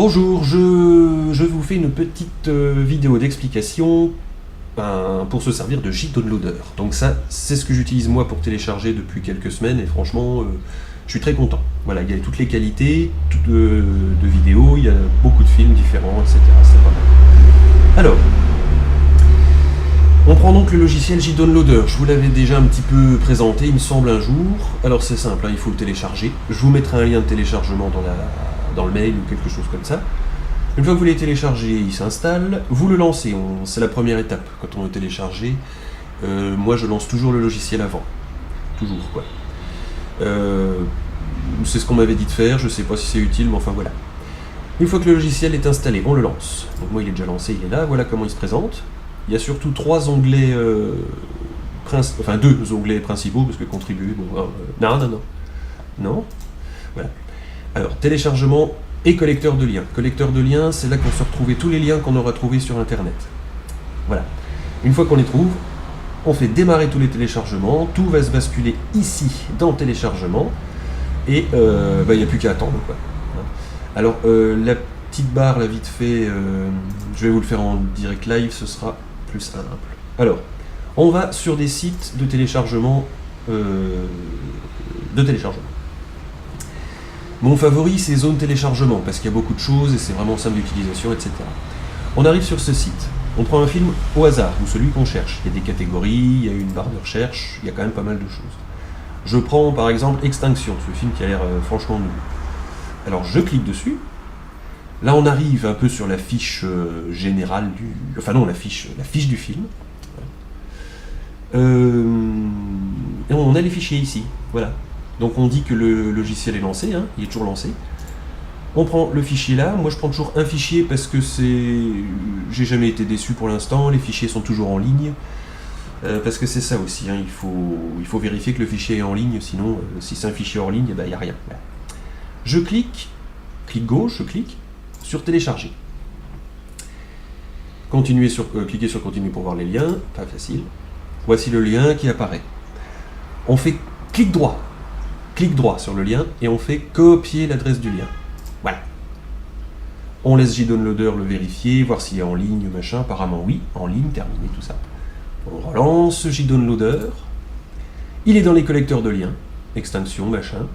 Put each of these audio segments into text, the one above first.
Bonjour, je vous fais une petite vidéo d'explication pour se servir de JDownloader. Donc ça, c'est ce que j'utilise moi pour télécharger depuis quelques semaines et franchement, je suis très content. Voilà, il y a toutes les qualités de vidéos, il y a beaucoup de films différents, etc. C'est pas mal. Alors, on prend donc le logiciel JDownloader. Je vous l'avais déjà un petit peu présenté, il me semble, un jour. Alors c'est simple, hein, il faut le télécharger. Je vous mettrai un lien de téléchargement dans le mail ou quelque chose comme ça. Une fois que vous l'avez téléchargé, il s'installe. Vous le lancez, c'est la première étape quand on veut télécharger. Moi je lance toujours le logiciel avant. Toujours quoi. C'est ce qu'on m'avait dit de faire, je sais pas si c'est utile, mais enfin voilà. Une fois que le logiciel est installé, on le lance. Donc moi il est déjà lancé, il est là, voilà comment il se présente. Il y a surtout deux onglets principaux, parce que contribuer, bon, non. Voilà. Alors, téléchargement et collecteur de liens. Collecteur de liens, c'est là qu'on se retrouve tous les liens qu'on aura trouvés sur Internet. Voilà. Une fois qu'on les trouve, on fait démarrer tous les téléchargements, tout va se basculer ici, dans téléchargement, et il n'y a plus qu'à attendre, quoi. Alors, la petite barre, là, vite fait, je vais vous le faire en direct live, ce sera plus simple. Alors, on va sur des sites de téléchargement. Mon favori, c'est Zone Téléchargement, parce qu'il y a beaucoup de choses et c'est vraiment simple d'utilisation, etc. On arrive sur ce site, on prend un film au hasard, ou celui qu'on cherche. Il y a des catégories, il y a une barre de recherche, il y a quand même pas mal de choses. Je prends par exemple Extinction, ce film qui a l'air franchement nul. Alors je clique dessus. Là on arrive un peu sur la fiche générale du... Enfin non, la fiche du film. Et on a les fichiers ici, voilà. Donc on dit que le logiciel est lancé, hein, il est toujours lancé. On prend le fichier là, moi je prends toujours un fichier parce que j'ai jamais été déçu pour l'instant, les fichiers sont toujours en ligne. Parce que c'est ça aussi, hein, il faut vérifier que le fichier est en ligne, sinon si c'est un fichier hors ligne, il n'y a rien. Je clique gauche, je clique sur télécharger. Cliquez sur continuer pour voir les liens, pas facile. Voici le lien qui apparaît. On fait clic droit sur le lien et on fait copier l'adresse du lien. Voilà. On laisse JDownloader le vérifier, voir s'il est en ligne, machin. Apparemment oui, en ligne, terminé, tout ça. On relance JDownloader. Il est dans les collecteurs de liens, extinction, machin.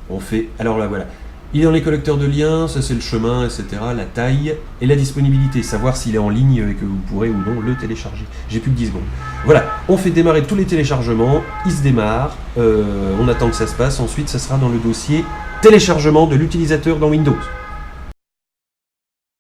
On fait, alors là voilà. Il est dans les collecteurs de liens, ça c'est le chemin, etc., la taille et la disponibilité, savoir s'il est en ligne et que vous pourrez ou non le télécharger. J'ai plus que 10 secondes. Voilà, on fait démarrer tous les téléchargements, il se démarre, on attend que ça se passe, ensuite ça sera dans le dossier téléchargement de l'utilisateur dans Windows.